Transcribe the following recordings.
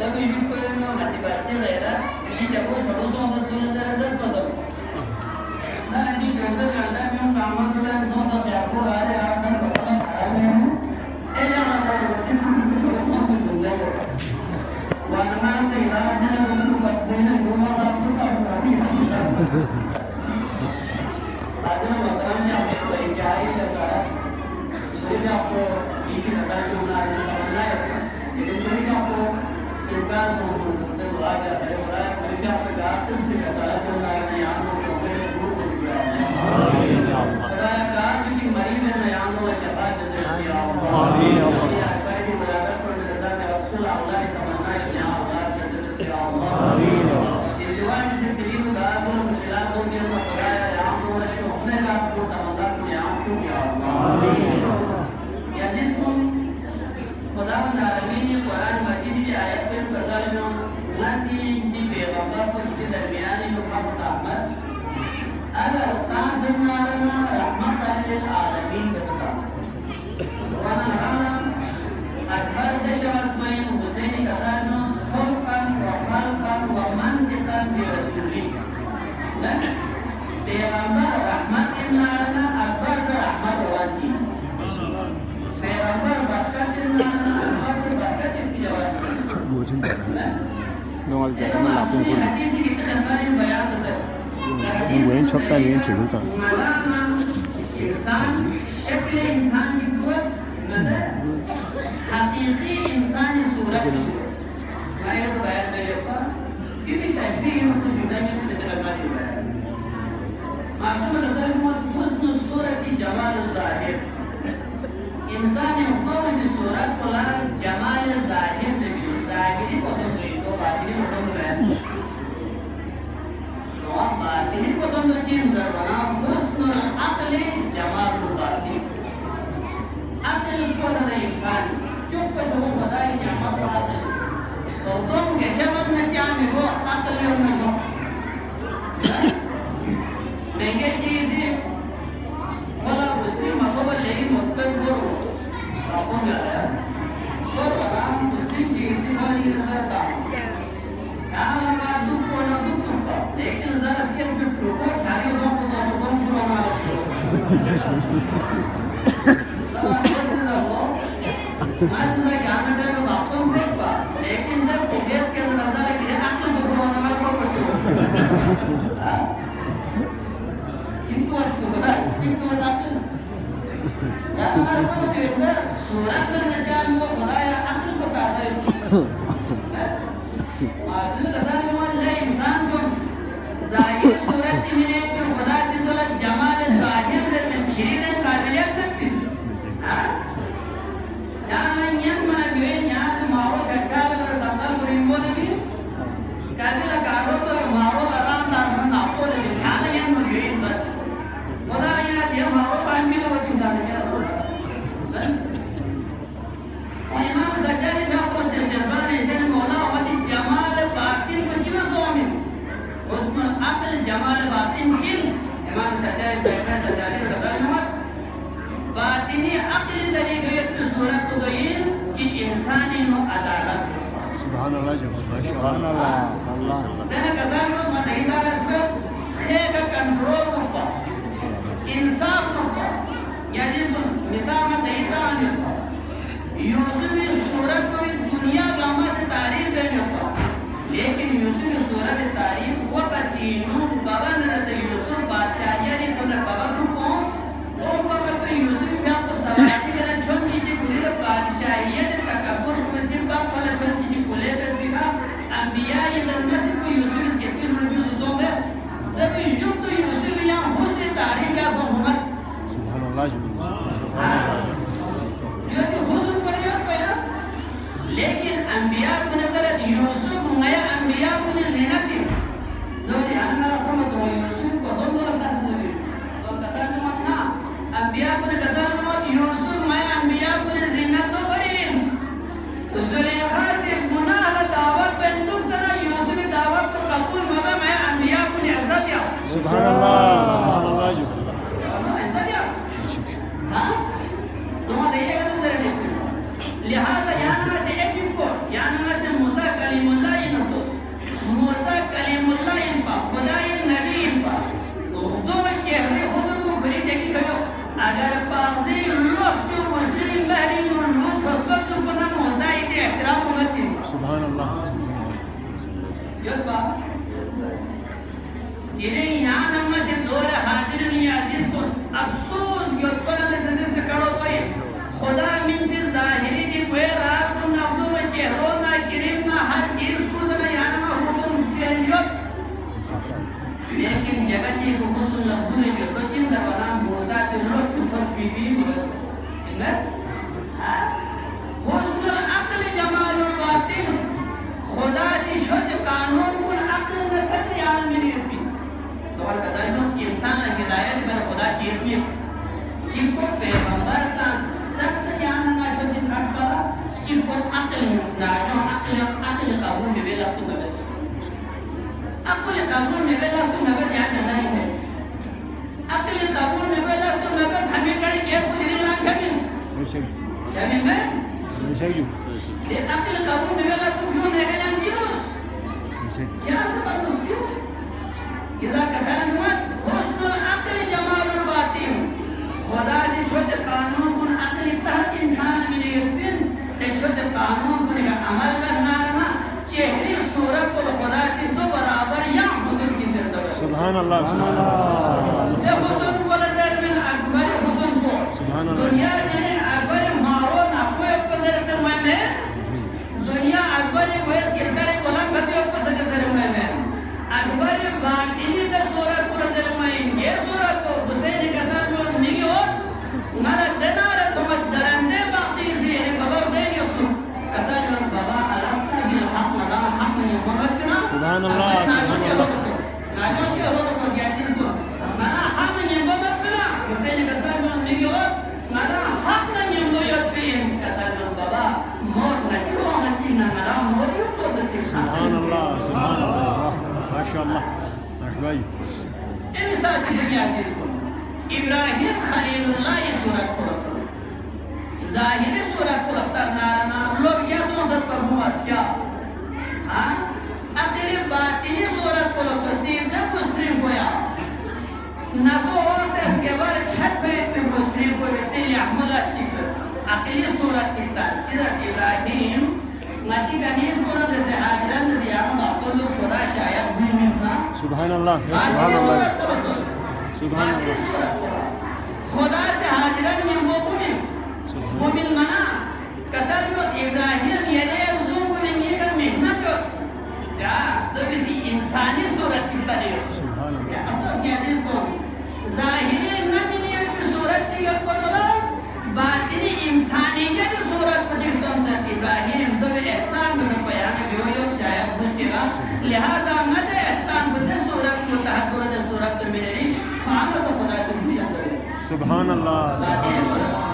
तभी भी कोई ना नाती बास्ते रहेगा कि जब वो छोटो सो अंदर चले जाए दस बजे ना नदी छोटे घंटा में हम काम करते हैं सो सब आपको आ रहे आप हम पता खड़ा में हूं ए जा मजा होती है छोटो सो सुन ले वाना से इलाज देने को बच्चे ने घुमा आपको आज ना मोहतरम से आपको इंतजार करता है फिर आपको बीच में नजर जो ना है लेकिन फिर आपको इनकार से दुआ करता है बड़ा फिर आपको कहा इस पे सारा जो ना है यहां को शोभे से दूर हो गया आमीन खुदा का कि मरीज है यहां को शफा से दे आमीन या अकबर की मुलाकात पर सदा के रसूल अल्लाह की तमन्ना है यहां अल्लाह से दे आमीन इस दुआ से तरीन का जो मुश्किलात हो गई तो खुदा यहां को शोभने का आपको तमन्ना को यहां क्यों किया आमीन या जिसको खुदावंद आलमीन ने कुरान मजीद की आयत पे फजल में नासी की पैगंबर को के दरमियान मुहम्मद अहमद अगर ताज़ना लना रहमत लिल आलमीन बसतास वाना अकबर दशवस में हुसैन कसानो खौफन व खलफन व मंतिqan bi रसूली पैगंबर रहमत लना अकबर से रहमत वाजी पैगंबर बरकत وين شطة وين شلوطة इंसान शक्ल इंसान की कुव्वत हकीकी इंसानी सूरत मैं तो बयान में लिखा क्योंकि तशबीह को जुदा नहीं से करना चाहिए मासूम नजर में हुस्न सूरत जमाल ज़ाहिर इंसान ऊपर की सूरत को ला जमाल ज़ाहिर से भी ज़ाहिरी पसंद हुई तो बातिनी पसंद है तो आप बातिनी पसंद चीज़ जरना हुस्नुल अक्ल जमालुल बातिन अक्ल को ना इंसान चुप पे जो बताए जमाल अक्ल तो तुम कैसे मत न क्या में वो अक्ल है उनको महंगे चीज़ बोला उसने मतलब लेकिन मुझपे गुरु आपको क्या है तो बता उसकी चीज़ वाली नजर का क्या लगा दुख को ना दुख का लेकिन जरा इसके पे फ्लोको खाली दो को तो कम गुरु हमारा आज जैसा ज्ञान अगर से बातों देख पा लेकिन जब फोकस के अंदर नजर लगी है अक्ल को गुरु हमारा को कुछ चिंतु बताते यार हमारे को देखना सूरत में नजाम वो खुदाया अक्ल बता दे मासूम कसाल में ले इंसान को जाहिर सूरत में ने तो खुदा से दौलत जमाल जाहिर से में खिरीने काबिलियत तक भी हां जाना यम मन जो यहां से मारो झटका लगा संतान को रिंगो ने भी काबिल कारो तो मारो आराम ना करना आपको ले ध्यान यम मुझे बस खुदा ने ना दिया मारो पानी तो चिंता नहीं करा और इमाम सज्जादी भी आपको तशरीफान है जन मौला वदी जमाल बातिन को चिमा सोमिन उसमें अक्ल जमाल बातिन चिन इमाम सज्जादी रज़ा मोहम्मद बातिनी अक्ल जरिए तो सूरत को दोइन कि इंसानी नो अदालत सुभान अल्लाह सुभान अल्लाह अल्लाह देने कज़ाल रोज मत इदारा बस खेग कंट्रोल को पा इंसाफ को पा यानी मिसाल में देता है यूसुफ की सूरत को दुनिया गामा से तारीफ देने पा लेकिन यूसुफ की सूरत तारीफ वो कचीनू गवन रसे यूसुफ बादशाह यानी तूने बाबा को पहुंच वो वक्त पे यूसुफ भी आपको सवारी करना छोटी सी पूरी बादशाहियत तकब्बुर को सिर्फ बाप वाला छोटी सी कुले बस भी का अंबिया ये नसीब को यूसुफ इसके फिर जो जोगे तब युद्ध यूसुफ यहाँ हुस्न तारीफ क्या सोहमत सुभान अल्लाह जो हुस्न पर यार पाया लेकिन अंबिया को नजर यूसुफ नया अंबिया को ज़ीनत जोड़ी अल्लाह समझ दो यूसुफ को जोड़ दो लगता है तो कतर मत ना अंबिया को नजर मत यूसुफ नया अंबिया को ज़ीनत दो फरीन ज़ुलेखा से गुनाह का दावत बंदूक सना यूसुफ की दावत को कबूल मबा मैं अंबिया को इज्जत या सुभान अल्लाह इज्जत या हां तो ये लिहाजा यहाँ से एजिप को यहाँ से मूसा कलीम सूरत बा तेरे यहाँ नम्मा से दौर हाजिर नहीं आजिज को अफसोस के ऊपर में सजद पे करो तो ये खुदा मिन फिर ज़ाहिरी की कोई रात को नब्दो में चेहरों ना किरीम ना हर चीज को ज़रा यहाँ नमा हुसन चेहरियत लेकिन जगह चीज को हुसन लफ्ज़ ले जो तो चिंता वाला मोज़ा से लोग चुसत बीबी बस इन्हें हुस्नुल अक्ल जमालुल बातिन खुदा से शोज कानून को अक्ल न थसे यार में नहीं होती तो वाला ज़रूर इंसान हिदायत में खुदा की इसमें चिंपो पैगंबर का सबसे ज्यादा माशूज़ काट पड़ा चिंपो अक्ल इंसान जो अक्ल काबूल में बेला तो बस अक्ल काबूल में बेला तो बस याद नहीं है अक्ल काबूल में बेला तो बस हमें कड़ी केस को ले रहा जमीन में ये अक्ल काबूल में बेला तो क्यों नहीं रहा जिलोस क्या सबब उसको इज़ा कसर मत हुस्नुल अक्ल जमालुल बातिन खुदा से छोटे कानून को अक्ल तहत इंसान में यकीन ते छोटे कानून को का अमल करना ना चेहरे सूरत को खुदा से दो बराबर या हुस्न चीज़ दो सुभान अल्लाह ये हुस्न को नजर में अकबर हुस्न को दुनिया ने अकबर मारो ना कोई ऊपर से में दुनिया अकबर को इसके करे गोलाम भजी ऊपर से में अकबर बातिनी द सूरत को नजर में ये सूरत को हुसैन का साथ वो मिगी हो मारा दनार तो दरंदे बाती से रे बाबा दे यो तू कसा जो बाबा अलास्ता बिल हक नदा हक ने मगर करा सुभान अल्लाह नाजो के हो तो याजिन को मारा हक ने मगर करा हुसैन का साथ वो मिगी हो मारा हक ने यो ट्रेन कसा जो बाबा मोर नटी को मची ना मारा मोर यो सो तो सुभान अल्लाह माशाअल्लाह अशवाई ये मिसाल चीज़ अजीज को इब्राहिम खलीलुल्लाह ये सूरत को रखता ज़ाहिरी सूरत को रखता नाराना लोग या तो उधर पर मुआस क्या हाँ अकेले बातिनी सूरत को रखता सीधे बुस्त्रीम को या नसो से इसके बाद छत पे बुस्त्रीम को वैसे लियामुल्ला चिकस अकेले सूरत चिकता चीज़ इब्राहिम माटी का नीज पूरा जैसे हाजिरन ने दिया हम आपको जो खुदा शायद भी मिलता सुभान अल्लाह बातिनी सूरत को रखता बातिनी सूरत को खुदा से हाजिरन ने वो मुमिन मना कसर में इब्राहिम ये रे ज़ूम को नहीं कर मेहनत हो जा तो किसी इंसानी सूरत चिपता नहीं या अब तो क्या चीज़ को ज़ाहिरी नमीनियत की सूरत चिपक को तो बातिनी इंसानियत की सूरत को जिसको हम सर इब्राहिम तो भी एहसान बस बयान जो यो शायद मुश्किल लिहाजा मत एहसान बुद्ध सूरत को तहत सूरत तो मिले नहीं हाँ तो खुदा से पूछा करें सुभान अल्लाह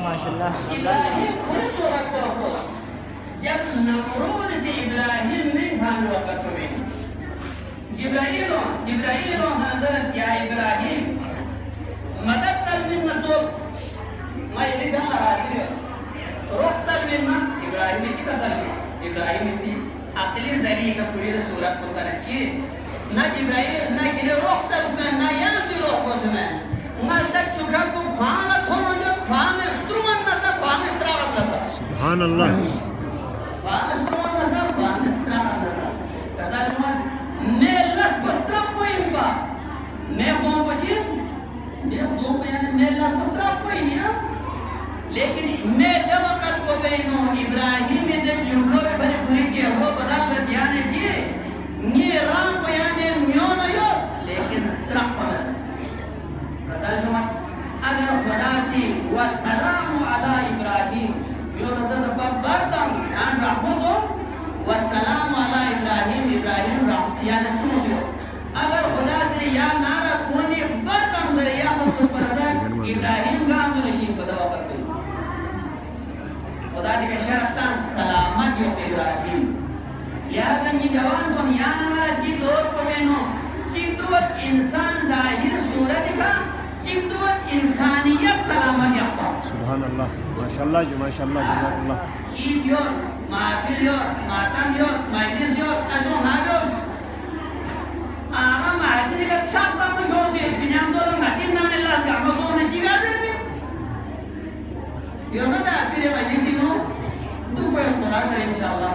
माशाल्लाह इब्राहिम उन सूरत को रखो जब नमरूद से इब्राहिम ने भान वक़्त में जिब्राइल नजर किया इब्राहिम मदद तल मिन तो मैं रिशा हाजिर रोह तल मिन इब्राहिम की कसर इब्राहिम से अकली जरी का पूरी सूरत को तरची ना जिब्राइल ना किरे रोह तल में ना यासी रोह को में मदद चुका को भान थो जो भान सुभान अल्लाह लेकिन मैं दवकत को बेनो इब्राहिम ने जुमलो में भरे पूरी जे वो बदल में ध्यान जी ने राम को यानी म्योन यो लेकिन स्त्रप पर रसल मत अगर खुदा से वसलाम अला इब्राहिम यो नजर पर बर्दम ध्यान रखो तो वसलाम अला इब्राहिम इब्राहिम राम यानी सुनो अगर खुदा से या नारा कोने बर्दम जरिया तो सुपर इब्राहिम गांव नशीन बदवा कर गई खुदा की शर्त सलामत यो इब्राहिम या जंगी जवान को या हमारा जी दौर को बेनो चिंतुवत इंसान जाहिर सूरत का चिंतुवत इंसानियत सलामत यापा सुभान अल्लाह माशाअल्लाह जी माशाअल्लाह जज़ाकल्लाह ईद यो महफिल यो मातम यो मजलिस यो अजो नाजो आगा माजिद का खाता में जो से बिना तो मदीन नाम अल्लाह से हम सो से जीवाजर भी यो ना दा फिर मजलिस नो तू कोई खुदा करे इंशाअल्लाह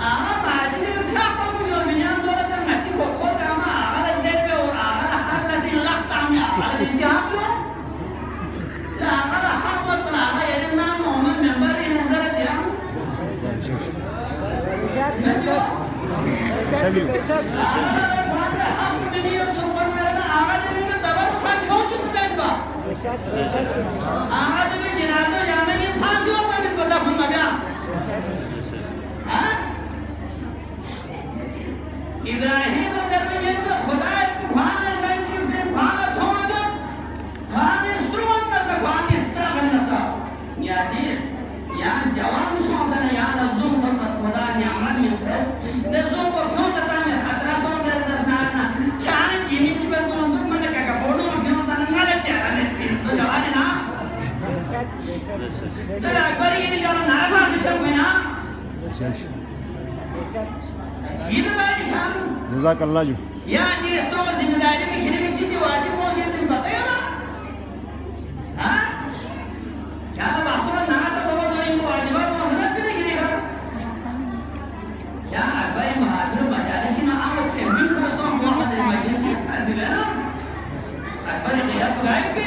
आगा माजिद का खाता में जो बिना तो मदीन को खोल का मा आगा ज़ेर पे और आगा हर लसी लगता में आगा दिन जहां लो ला आगा हक मत बना आगा ये ना नो हम मेंबर इन नजर दिया चलिए इब्राहिम खुदा या जवान सोचना या नज़ूम तक खुदा नियामत में से दर्जों को क्यों सता में खतरा सो जरना चार जीवन पर तो अंदर मन का बोलो क्यों तना माले चेहरा ने फिर तो जवान है ना तो अकबर ये जवान नाराज है सब में ना जीवन वाली खान जज़ाकल्लाह जी या जी सो जिम्मेदारी में खिले में चीज वाजिब हो ये तुम बताओ ना हां क्या बात है ना वाजिबात मोहम्मद भी नहीं करेगा क्या अकबर महाजिर मजालिस ना आओ से मिल कर सो मोहम्मद मजलिस में सार भी ना अकबर ने यह तो गायब भी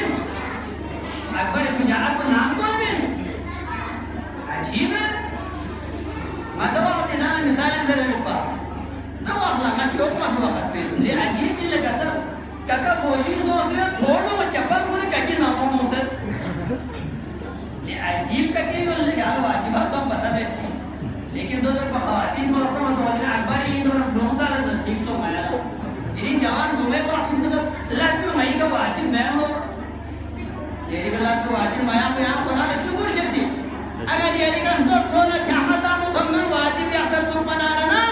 अकबर सुजात को नाम कौन भी अजीब है मदवा से ना मिसाल जरा रुपा ना वाला का क्यों को वक्त पे ले अजीब भी लगा सर काका बोली सो से थोड़ो में चप्पल पूरे कच्ची ना हो से अजीब का क्यों बोलने का वाजिबात तो हम बता देते हैं लेकिन दो खवातीन को रखा मत वाले अकबर इन दोनों लोगों का ठीक सो माया जिन्हें जवान घूमे तो आप खुद लास्ट में मई का वाजिब मैं हो ये गलत तो वाजिब माया पे आप खुदा का शुक्र जैसे अगर ये निकल तो छोड़ना क़यामत आमो तो मैं वाजिब या सब सुन बना रहा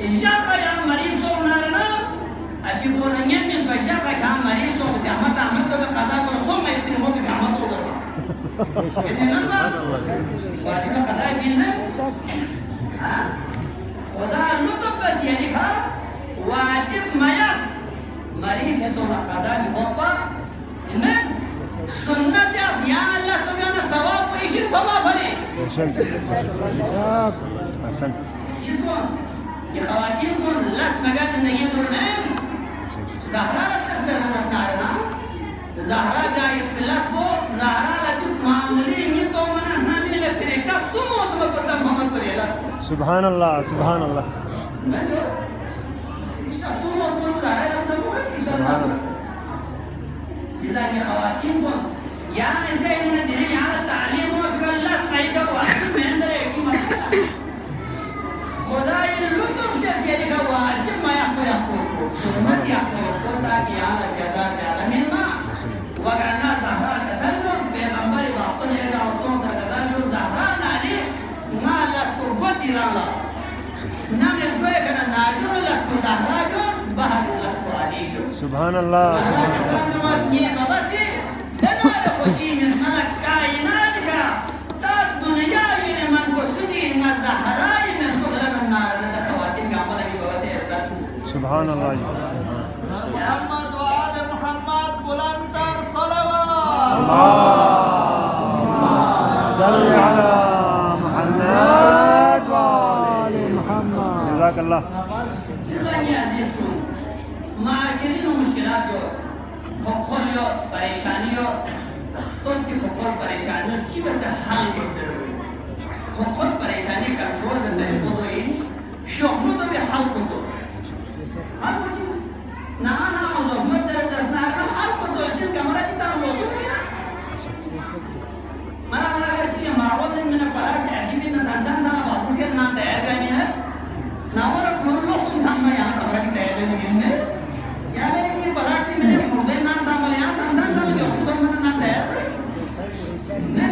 इंजा का या मरीज हो बना रहा अशी बोलेंगे मैं बच्चा का क्या मरीज हो तो क़यामत आमो तो मैं कज़ा करो सो मैं इसलिए हो कि क़यामत हो गया ये ना वाजिब कज़ा है ना हाँ खुदा लुत्फ़ बस ये लिखा वाजिब मयास मरीज है तो कज़ा भी होगा इनमें सुन्नत या अल्लाह सुब्हान सवाब को इसी तवा भरे अहसन इसको ये ख़वातीन को लस मगा ज़िंदगी तो में ज़हरा लगता है ना ज़हरा जाए लस वो ज़हरा लग मामूली ये तो मना ना मिले फरिश्ता सुमो समझ पता मोहम्मद पर लस सुभान अल्लाह मैं जो फरिश्ता सुमो समझ ज़हरा लगता है इधर ये ख़वातीन को यहाँ ऐसे इन्होंने जिन्हें यहाँ तालीम और कल्लास आई का वाजिब मेहनत है कि मतलब खुदा ये लुत्फ़ से ये लिखा वाजिब माया को आपको सुन्नत आपको खुदा की आला जज़ा ज़्यादा मिलना वगरना ज़हरा तसल्लुम पैगंबर वाक़ ने का उसों से तसल्लुम ज़हरा नाली ना लस्तु गुदिराला ना मेज़वे करना नाजुर लस्तु ज़हरा जो बाहर लस्तु आली जो सुभान अल्लाह तसल्लुम ये बवासी दनार खुशी में मलक कायनात का ता दुनिया ये मन को सुजी ना ज़हरा ये तो लगा नार ने ख़वातीन का अमल की बवासी ऐसा सुभान अल्लाह मोहम्मद व आले मोहम्मद बुलंद सल्ली अला मुहम्मद व आले मुहम्मद जज़ाकल्लाह इज़ानी अजीज़ को माशरी नो मुश्किलात जो खोल यो परेशानी यो तो की खोल परेशानी चीज़ से हल हो खोल परेशानी कंट्रोल में तरीक़ों तो इन शोहमों तो भी हल को जो हल को जी ना Allah मदरसा ना हल को जो जिन कमरा जितना लोग mana agar dia mahu dan mana para asyik itu tantan sana bagus kan nanti air kami ni, nama orang peluru sum thamma yang kamera kita air ni gini, ya ni ni para asyik ni murder nanti thamma yang tantan sana jauh tu mana nanti air, ni,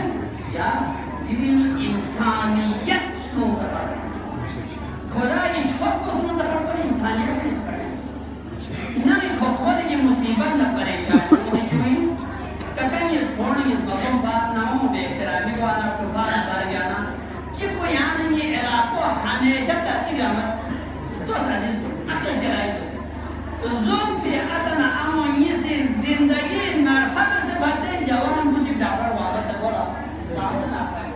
ya ini insaniyat سو سفر خدا N چوب بخون دفعه پر انسانیت نمی‌کنه نمی خود کی مصیبت نه پریشان مودی چوی کتانی از بانی از بازم بار نامو به احترامی و آن کفار بارگانا چی پویانی می علاقه همیشه ترتیب آمد تو سازی اصل جلایی زوم که اتنا امونیسی زندگی نرفت سے بسته جوان بودی داور وارد دبلا داور نپای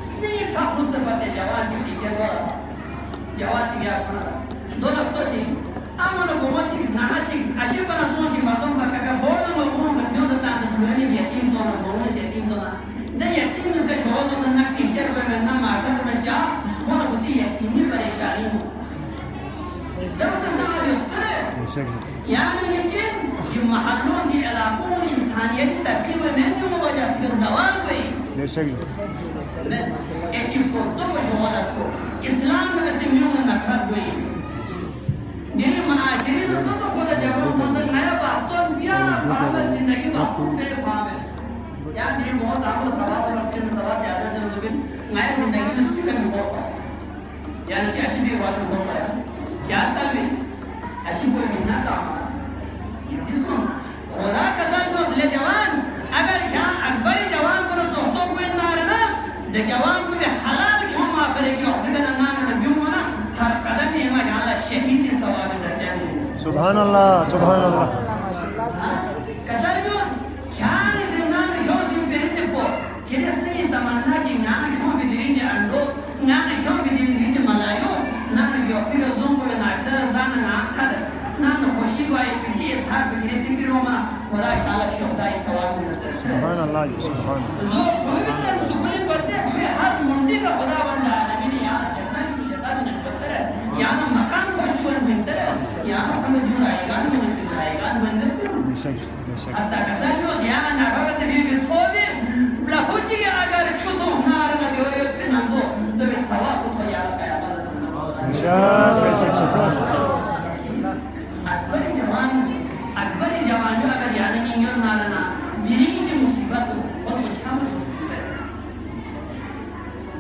سنیم شاپون سے بسته جوان کی پیچھے بولا جوان چیگه اپنا دو لفتو سی امانو گوچی نهاچی اشی پنا زونچی بازم بکا که بولا مگون پیوز تانس بلونی یتیم زونا بلونی یتیم زونا ده یتیم از که شما زونا نک پیچه روی من نمارشد من جا تونا بودی یتیمی پریشانی مو درست نمی‌دونستره. یعنی نچین که محلون دی علاقون انسانیتی ترکیب و مندی مواجه سکن زوال کوئی. نه اچین پودو بشود است کو. اسلام به سیمیون نفرت کوئی. دیری معاشرین تو تو خود جوان تندر نیا بافتون بیا کامل زندگی بافتون به کامل. یعنی دیری बहुत आमल सवाल करते हैं सवाल ज़्यादा से तो बिन नया जिंदगी में सुकून होता है. यानी चाहे भी बात में होता है. क्या तलबी अशी कोई महीना का जिसको खुदा कसम को ले जवान अगर क्या अकबर जवान पर तो कोई ना रहना दे जवान को भी हलाल क्यों माफरे क्यों अपने ना ना क्यों ना हर कदम में हमारा अल्लाह शहीद सवाब दर्जा में सुभान अल्लाह कसर को क्या नहीं जिंदान क्यों दिन पेरिस को किसने तमन्ना की ना क्यों भी दिन अंडो ना क्यों भी दिन मलायो ना يوفيك الزوم بين عشرة زمان عقد نحن خوشي قاعد بدي إظهار بدي فكر وما خداك على الشهداء سواء من سبحان الله سبحان الله کوئی بھی سن سکون بردے کوئی ہر منڈی کا خدا بندہ عالمین یہاں جنت کی جزا میں نفسر ہے یہاں مکان خوشگوار بہتر ہے یہاں سمجھ دور آئے گا نہیں آئے گا بندر حتی کسر جو یہاں نربا سے بھی بتوبی لپوچی اگر شدو نارنا دیوریت بنندو تو بھی ثواب تو یاد کا अकबर जवान जो अगर यानी नहीं हो नारना मेरी की मुसीबत बहुत अच्छा मुसीबत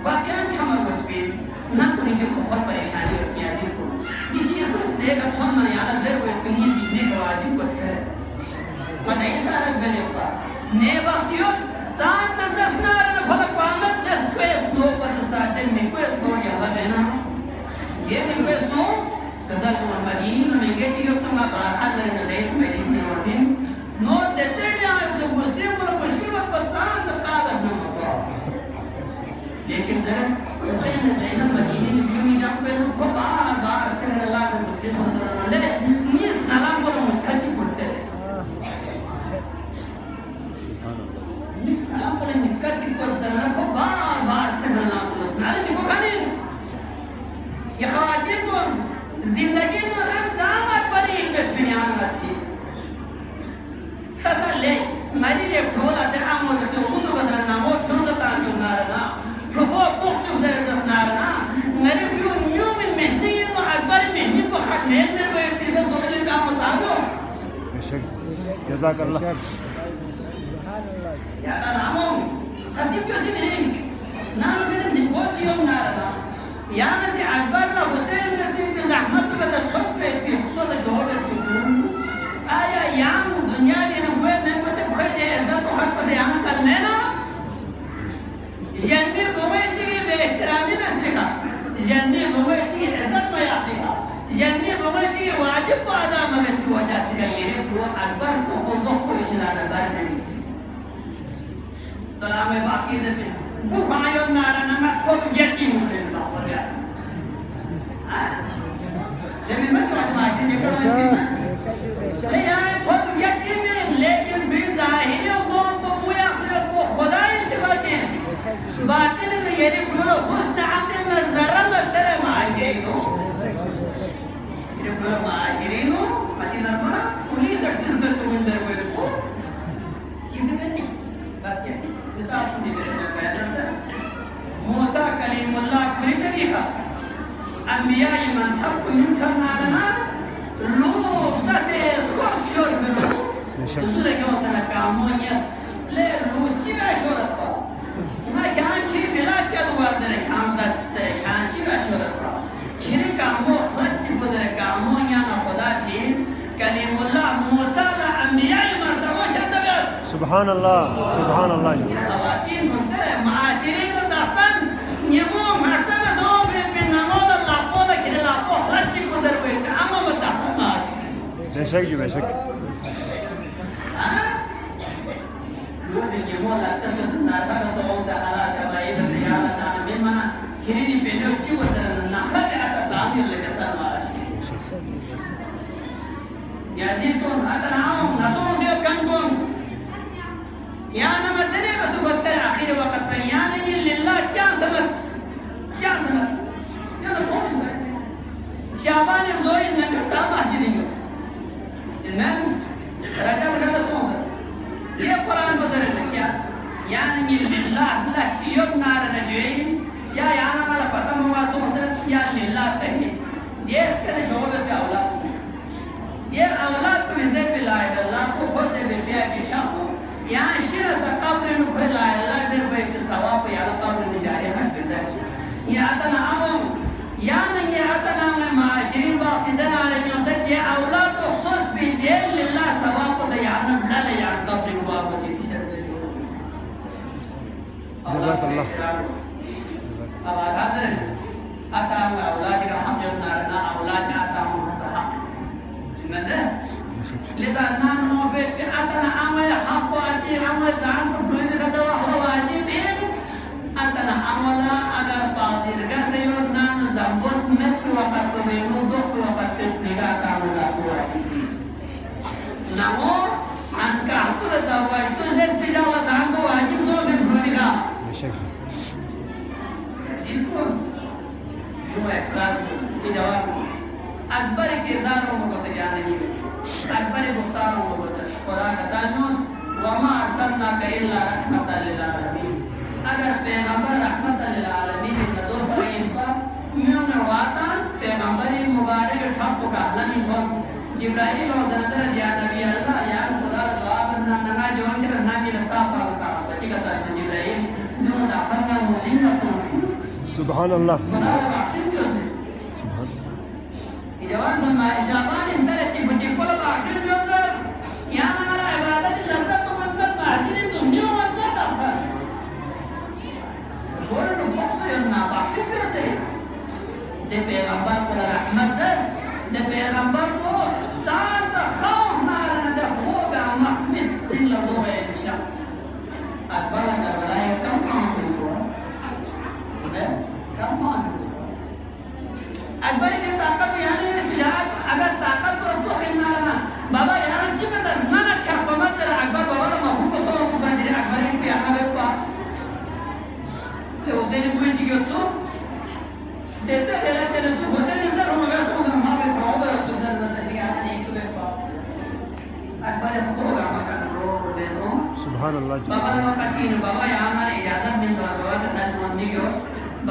बाकी अच्छा मर मुसीबत ना कोई के बहुत परेशानी होती है जी को ये चीज को इसलिए का थोड़ा मन यार जर वो इतनी जीने का वाजिब करते हैं पता ही सारा बने पा ने बासियो सात दस नारना फलक पामत दस को स्नो पर साथ में को स्नो या बना ये निवेशनो कज़ाल को मदीनी में मेंगे चीज़ तो मैं बाहर हाज़र न देश में दिन से रोटिन नो देते हैं आये तो मुस्लिम पर मुश्किल पर साम तकाद अपना मौका लेकिन ज़रा ऐसे न ज़ैनब मदीनी में भी नहीं जाते हैं वो बार से अल्लाह के मुस्लिम पर ज़रा ले निस नालाम पर मुस्काची पड़ते हैं निस नालाम पर मुस्काची पड़ते हैं वो बार से अल्लाह को नाले में को खाने ये ख़वातीन को ज़िंदगी तो रंग ज़ामा पर एक बेस्मियान मस्की कसा ले मरी ले फ्लोर आते आमो बसे खुद बदल नामो क्यों जाता क्यों नारना प्रोपो कुछ उधर जस नारना मरी क्यों न्यू में महनी ये तो अकबर महनी को हक में जर वो एक दिन सोचने का मुताबिक जज़ाकल्लाह या नामो कसीब क्यों सी नहीं नाम देने निकोच क्यों नारना يعني زي أكبر له حسين بس بزحمته بس الشخص بيحصل شعور بس آية يام دنيا دي نقول من بده بخير عزت وحق بس يام كلمنا جنبي بويتي باحترامي بس لك جنبي بويتي عزت ما يعطيها جنبي بويتي واجب بعدا ما بس بوجه تغيير هو أكبر فوق ظهر ويشلان البرنامج طلع ما باقي ذا بوفايون نارنا ما تخوض يتيم زمین میں کیا معاشرے دیکھو نا یار خود یقین لیکن فی ظاہر دون کو کوئی اخرت کو خدای سے باتیں باطن میں یہ پورا حسن عقل نظر مدر معاشرے کو یہ پورا معاشرے کو پتی نرمنا پولیس ارتیز میں تو منظر کو چیزیں نہیں بس کیا مثال سنی کرے پیدا تھا موسیٰ کلیم اللہ کھری جریحہ أنبياء من سبق من سمعنا لو تسيس كرشور بلو نزول كما سنكامون يس ليه لو تبع شورت ما كان شيء بلا جد وزر سبحان الله سبحان الله خواتين كنتر معاشرين داسن نمو مرسبة زوب بنمود اللابو كده اللابو خلتشي كذر بيت أما بداسن معاشرين بشك بشك لون نمو لا تسد نارفا كسوق سهلا كباي بسيارة تانا من منا كريدي بينو تشي وتر نخرج أساسا اللي كسر معاشرين يا زيتون أتناهم نسون زيت كنكم يا أنا مدني بس قلت أخير وقت بيانني لله جاسمت يلا فون شعبان الزوين من كتاب أحجنيه المهم رجع بهذا الصوت ليه قرآن بزر الرجال يعني لله لا شيء نار الرجيم يا أنا ما لبتم هو صوت يا لله سهي يس كذا شغل في أولاد ये औलाद को विजय पे लाए अल्लाह को बहुत से बेबिया के शाम या शिर से कब्र नु पे लाए अल्लाह जर पे के सवाब पे या कब्र नु जारी है बिरदा ये आतना आम या नहीं ये आतना में माशरीन बात इधर आ रही है कि ये औलाद को खुश भी दे लिल्लाह सवाब को या न बना ले या कब्र को आप की शर दे अल्लाह अब हाजिर आता औलाद का हम जो नारना औलाद आता हम सहाब لذا نانو بيت أتنا عمل حق وأتي عمل زعم بروي بكتوا هو واجب أتنا عمل أجر بعضير كسيور نانو زمبوس مت وقت بينو دوك وقت تبليغا تعمل واجب نامو أنك أحطو لزواج تزد بجاوة زعم واجب سو من برويغا يسيسكم شو إحساس بجواب أكبر كردارهم وقصديان نجيب أكبر مختارهم وقصد خدا كتالنوس وما أرسلناك إلا رحمة للعالمين أجر پیغمبر رحمة للعالمين ندور فرين فا من واتاس پیغمبر مبارك شاب كهلمين فا جبرائيل وزنتر ديا نبي الله يا خدا دعا برنا نما جوان كر نامي لصاف پاکا بچی کتا جبرائيل جو دافنگا موزين رسول سبحان الله خدا بخشش کرتے جواب ما شعبان اندرت بجي كل بعشر يوزر يا من عبادة لذة من بعشر دنيا وقت أصلا بقول إنه بخص يومنا بعشر يوزر ده پیغمبر کو رحمت دست ده پیغمبر کو ساعت خوف نارنا ده خوگا محمد ستين لدوه الشخص أكبر كربلاء كم خان في الدور كم خان في الدور أكبر إذا طاقت يعني سجاد अगर ताकत पर तो खिलना बाबा यहाँ चिपक कर माना क्या बाबा तेरा अकबर बाबा ना महबूब को सोच सुपर तेरे अकबर इनको यहाँ पे पा ले उसे नहीं कोई चीज़ क्यों जैसे मेरा चले तो उसे नहीं सर हम अगर सोच रहे हैं हमारे बाबा तो सुंदर नजर नहीं आता नहीं तो पे पा अकबर इस सोच रहा है रो बेनो सुभान अल्लाह बाबा ने वहाँ चीन बाबा यहाँ हमारे इजाज़त मिलता है बाबा के साथ मम्मी क्यों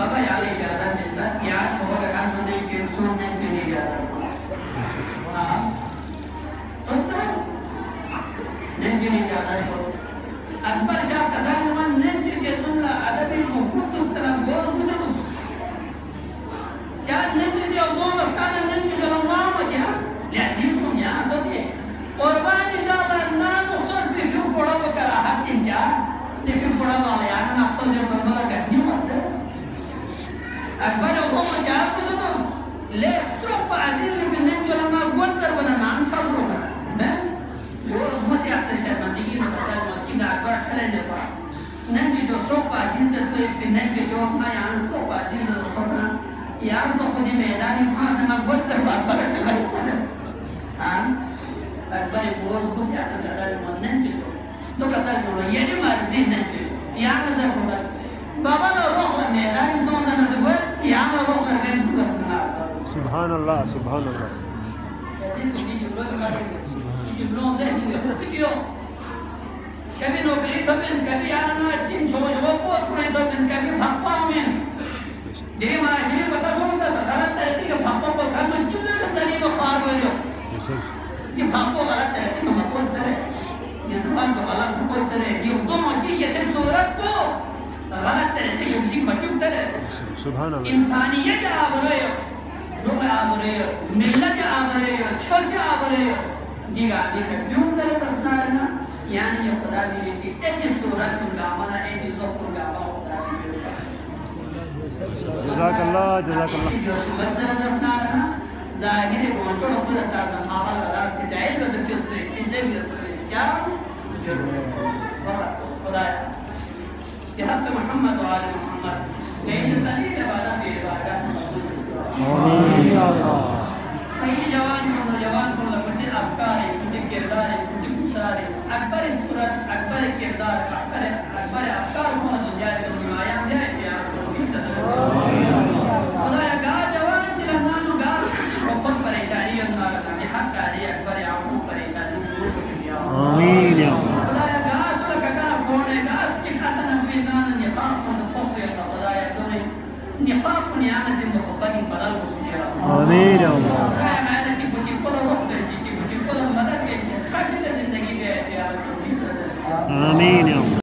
बाबा यहाँ ले इजाज़त मिलता यहाँ छोड़ के काम बंदे क्यों सुनने क्यों नहीं इजाज़त ننجني جادر أكبر شاف كذا من ننجي جدنا أدبي مفروض سلسلة غوز مسدوس جاد ننجي جدون أفتان ننجي جلما مجيا لعزيزكم يا بس قربان إن شاء الله نان أخصص بفيو بڑا وكراهات تنجا بفيو بڑا والا يعني أخصص يبغى كذي مت أكبر يوم جاد مسدوس ليه ستروب عزيز بالننجي جلما قوتر بنا نام صبرونا ومسي أحسن شيء ما تيجي نقول ما كنا أكبر شلون نبغى ننجي جو ستروب عزيز تسوي بالننجي جو ما يعني ستروب عزيز وصلنا يعني فقدي ميداني بحاجة ما قوتر بأكبر كمان أكبر يقول مسي أحسن شيء ما ننجي جو تو كسر جو يعني مرزي ننجي جو يعني نزر هو بابا لا روح لميداني صونا نزبور يعني روح لبين تزبنا سبحان الله سبحان الله جبلون ذهني فيديو कभी नौकरी तो मिल कभी यार ना अच्छी छोड़ वो पोस्ट पुणे तो मिल कभी भापा में तेरी माशी में पता कौन सा गलत तरीके के भापा को कर लो चिल्ला के जरिए तो खार हो जाओ ये भापा गलत तरीके में मत बोल करे ये जबान तो गलत बोल करे ये तो मत ये से सूरत को गलत तरीके से उसी बचुक करे सुभान अल्लाह इंसानियत आ रहे हो जो आ रहे हो मिलत आ रहे हो छसे आ रहे हो दिगा दिखा क्यों जरा सस्ता है ना يعني يا خدا بيجي اجي صورة كلها منا اجي زوج كلها ما هو جزاك الله جزاك الله. مثلا زسنا ظاهري وانتو لو تعرف ما على سيدعيل بتشوف انت بيرجع خدايا بحق محمد وآل محمد عيد قليل بعد في عبادات آمين يا الله. أي جوان كل كتير أفكار كتير كردار كتير كتار أكبر سورة أكبر كردار أكبر أفكار من الدنيا الدنيا جاي يا في سدر خدايا قا جوان جلنا نقال وقل پریشانی النار بحق علي أكبر عمو پریشانی دور كتير آمين يا الله. خدايا قا سورة كنا فونه قا كحتنا بيننا نفاق ونخوف يا خدايا دني نفاق نعمة محبة بدل كتير آمين يا الله. خدايا ما أنا تبغى تقول روح بنتي تبغى تقول مدى بنتي خايف زندگی بيت يا رب آمين يا الله.